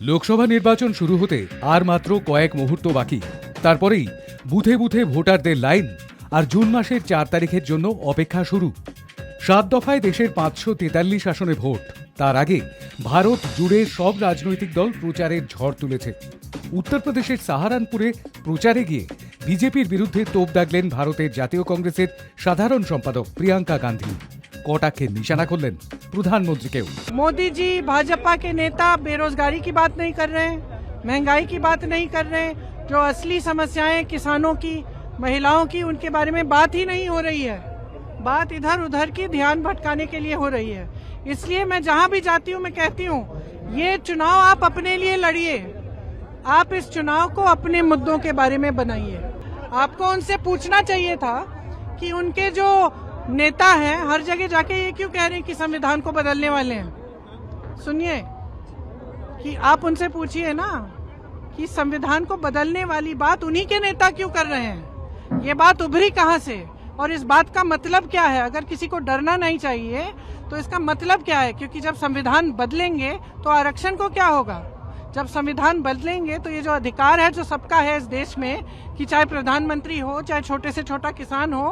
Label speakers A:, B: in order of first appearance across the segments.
A: লোকসভা নির্বাচন শুরু হতে আর মাত্র কয়েক মুহূর্ত বাকি। তারপরেই বুথে বুথে ভোটারদের লাইন আর জুন মাসের 4 তারিখের জন্য অপেক্ষা শুরু। 7 দফায় দেশের 543 আসনে ভোট। তার আগে ভারত জুড়ে সব রাজনৈতিক দল প্রচারের ঝড় তুলেছে। উত্তরপ্রদেশের সাহারানপুরে প্রচারে গিয়ে বিজেপির বিরুদ্ধে তোপ দাগলেন ভারতের জাতীয় কংগ্রেসের সাধারণ সম্পাদক প্রিয়াঙ্কা গাंधी। কটাক্ষে निशाना করলেন প্রধানমন্ত্রীকেও।
B: मोदी जी भाजपा के नेता बेरोजगारी की बात नहीं कर रहे हैं, महंगाई की बात नहीं कर रहे हैं, जो असली समस्याएं किसानों की, महिलाओं की, उनके बारे में बात ही नहीं हो रही है। बात इधर उधर की ध्यान भटकाने के लिए हो रही है। इसलिए मैं जहां भी जाती हूं मैं कहती हूं, ये चुनाव आप अपने लिए लड़िए, आप इस चुनाव को अपने मुद्दों के बारे में बनाइए। आपको उनसे पूछना चाहिए था कि उनके जो नेता हैं हर जगह जाके ये क्यों कह रहे हैं कि संविधान को बदलने वाले हैं। सुनिए कि आप उनसे पूछिए ना कि संविधान को बदलने वाली बात उन्हीं के नेता क्यों कर रहे हैं, ये बात उभरी कहां से और इस बात का मतलब क्या है। अगर किसी को डरना नहीं चाहिए तो इसका मतलब क्या है, क्योंकि जब संविधान बदलेंगे तो आरक्षण को क्या होगा। जब संविधान बदलेंगे तो ये जो अधिकार है जो सबका है इस देश में, कि चाहे प्रधानमंत्री हो चाहे छोटे से छोटा किसान हो,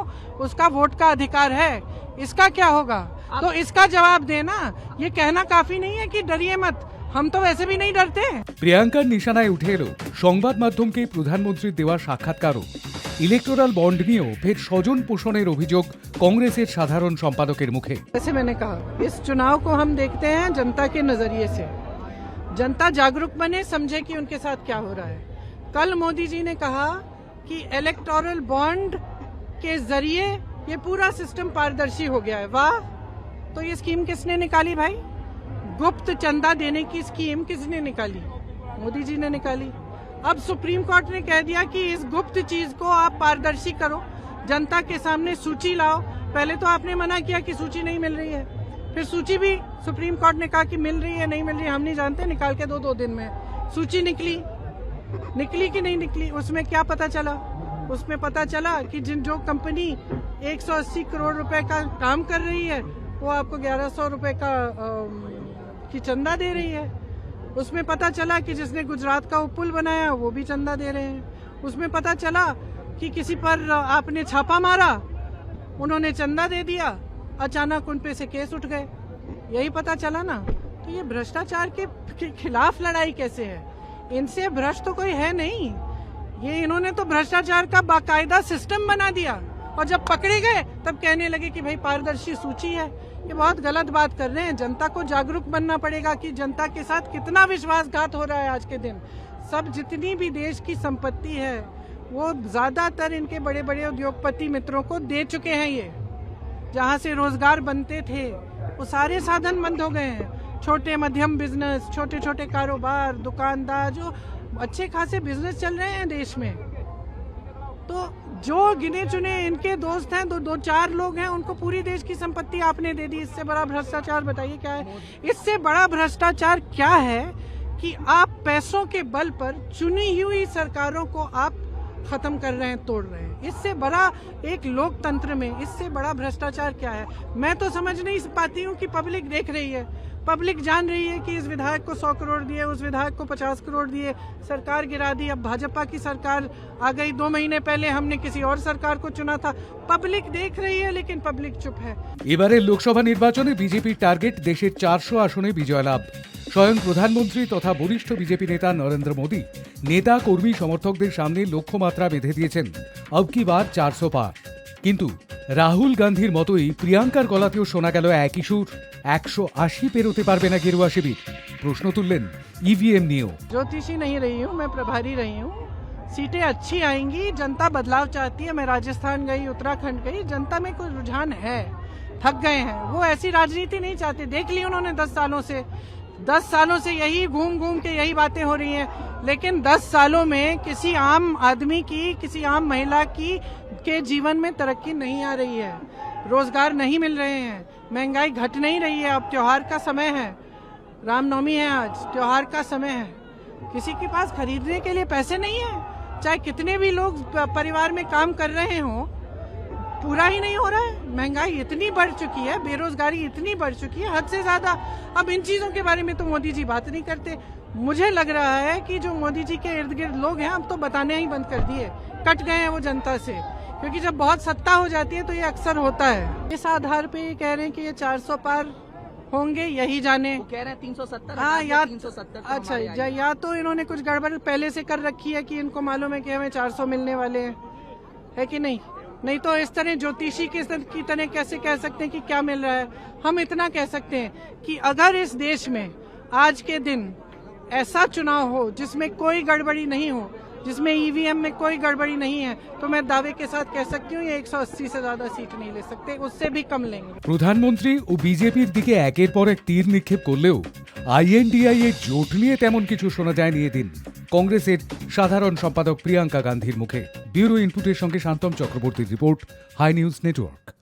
B: उसका वोट का अधिकार है, इसका क्या होगा। तो इसका जवाब देना, ये कहना काफी नहीं है कि डरिए मत, हम तो वैसे भी नहीं डरते।
A: প্রিয়াঙ্কার নিশানায় উঠে এলো সংবাদ মাধ্যমকে প্রধানমন্ত্রীর দেওয়া সাক্ষাৎকারও। ইলেকটোরাল বন্ড নিয়েও ফের স্বজন পোষণের অভিযোগ কংগ্রেসের সাধারণ সম্পাদকের মুখে।
B: जैसे मैंने कहा, इस चुनाव को हम देखते हैं जनता के नजरिए से। जनता जागरूक बने, समझे कि उनके साथ क्या हो रहा है। कल मोदी जी ने कहा कि इलेक्टोरल बॉन्ड के जरिए ये पूरा सिस्टम पारदर्शी हो गया है। वाह, तो ये स्कीम किसने निकाली भाई? गुप्त चंदा देने की स्कीम किसने निकाली? मोदी जी ने निकाली। अब सुप्रीम कोर्ट ने कह दिया कि इस गुप्त चीज को आप पारदर्शी करो, जनता के सामने सूची लाओ। पहले तो आपने मना किया कि सूची नहीं मिल रही है, फिर सूची भी सुप्रीम कोर्ट ने कहा कि मिल रही है नहीं मिल रही है हम नहीं जानते, निकाल के दो दिन में। सूची निकली कि नहीं निकली, उसमें क्या पता चला? उसमें पता चला कि जो कंपनी 180 करोड़ रुपए का काम कर रही है वो आपको 1100 रुपए का की चंदा दे रही है। उसमें पता चला कि जिसने गुजरात का वो पुल बनाया वो भी चंदा दे रहे हैं। उसमें पता चला कि किसी पर आपने छापा मारा, उन्होंने चंदा दे दिया, अचानक उन पे से केस उठ गए। यही पता चला ना। तो ये भ्रष्टाचार के खिलाफ लड़ाई कैसे है? इनसे भ्रष्ट तो कोई है नहीं, ये इन्होंने तो भ्रष्टाचार का बाकायदा सिस्टम बना दिया और जब पकड़े गए तब कहने लगे कि भाई पारदर्शी सूची है। ये बहुत गलत बात कर रहे हैं। जनता को जागरूक बनना पड़ेगा कि जनता के साथ कितना विश्वासघात हो रहा है आज के दिन। सब जितनी भी देश की संपत्ति है वो ज्यादातर इनके बड़े बड़े उद्योगपति मित्रों को दे चुके हैं। ये जहाँ से रोजगार बनते थे वो सारे साधन बंद हो गए हैं। छोटे मध्यम बिजनेस, छोटे छोटे कारोबार, दुकानदार, जो अच्छे खासे बिजनेस चल रहे हैं देश में, तो जो गिने चुने इनके दोस्त हैं, दो चार लोग हैं, उनको पूरी देश की संपत्ति आपने दे दी। इससे बड़ा भ्रष्टाचार बताइए क्या है? इससे बड़ा भ्रष्टाचार क्या है कि आप पैसों के बल पर चुनी हुई सरकारों को आप खत्म कर रहे हैं, तोड़ रहे हैं। इससे बड़ा एक लोकतंत्र में इससे बड़ा भ्रष्टाचार क्या है? मैं तो समझ नहीं पाती हूँ कि पब्लिक देख रही है, पब्लिक जान रही है कि इस विधायक को 100 करोड़ दिए, उस विधायक को 50 करोड़ दिए, सरकार गिरा दी। अब भाजपा की सरकार आ गई, 2 महीने पहले हमने किसी और सरकार को चुना था। पब्लिक देख रही है लेकिन पब्लिक चुप है।
A: এবারের লোকসভা নির্বাচনে বিজেপির টার্গেট দেশের 400 আসনে বিজয় লাভ। স্বয়ং প্রধানমন্ত্রী তথা বরিষ্ঠ বিজেপি নেতা নরেন্দ্র মোদী নেতা কর্মী সমর্থকদের সামনে লক্ষ্যমাত্রা বেঁধে দিয়েছেন, अब की बार 400 पार। কিন্তু রাহুল গান্ধীর মতোই প্রিয়াঙ্কার গলাতেও শোনা গেল একই সুর, 180 পেরোতে পারবে না গেরুয়া শিবির। প্রশ্ন তুললেন ইভিএম নিয়েও।
B: ज्योतिषी नहीं रही हूँ, मैं प्रभारी रही हूँ। सीटें अच्छी आएंगी, जनता बदलाव चाहती है। मैं राजस्थान गई, उत्तराखंड गई, जनता में कोई रुझान है। थक गए हैं, वो ऐसी राजनीति नहीं चाहते। देख ली उन्होंने 10 सालों से यही घूम घूम के यही बातें हो रही हैं। लेकिन 10 सालों में किसी आम आदमी की, किसी आम महिला की के जीवन में तरक्की नहीं आ रही है, रोजगार नहीं मिल रहे हैं, महंगाई घट नहीं रही है। अब त्योहार का समय है, रामनवमी है, आज त्योहार का समय है, किसी के पास खरीदने के लिए पैसे नहीं है। चाहे कितने भी लोग परिवार में काम कर रहे हों, पूरा ही नहीं हो रहा है। महंगाई इतनी बढ़ चुकी है, बेरोजगारी इतनी बढ़ चुकी है, हद से ज्यादा। अब इन चीजों के बारे में तो मोदी जी बात नहीं करते। मुझे लग रहा है कि जो मोदी जी के इर्द गिर्द लोग हैं अब तो बताने ही बंद कर दिए, कट गए हैं वो जनता से, क्योंकि जब बहुत सत्ता हो जाती है तो ये अक्सर होता है। इस आधार पे ये कह रहे हैं कि ये 400 पार होंगे, यही जाने।
C: वो कह रहे हैं 370।
B: हाँ, या
C: 370
B: अच्छा, या तो इन्होंने कुछ गड़बड़ पहले से कर रखी है कि इनको मालूम है कि हमें 400 मिलने वाले हैं, है कि नहीं? नहीं तो इस तरह ज्योतिषी की तरह कैसे कह सकते हैं कि क्या मिल रहा है। हम इतना कह सकते हैं कि अगर इस देश में आज के दिन ऐसा चुनाव हो जिसमें कोई गड़बड़ी नहीं हो, जिसमें ईवीएम में कोई गड़बड़ी नहीं है, तो मैं दावे के साथ कह सकती हूँ ये 180 से ज्यादा सीट नहीं ले सकते, उससे भी कम लेंगे।
A: প্রধানমন্ত্রী ও বিজেপির দিকে একের পর এক তীর নিক্ষেপ করলেও আইএনডিআই এর জোট নিয়ে তেমন কিছু শোনা যায়নি এদিন কংগ্রেসের সাধারণ সম্পাদক প্রিয়াঙ্কা গান্ধীর মুখে। ব্যুরো ইনপুটের সঙ্গে শান্তম চক্রবর্তীর রিপোর্ট, হাই নিউজ নেটওয়ার্ক।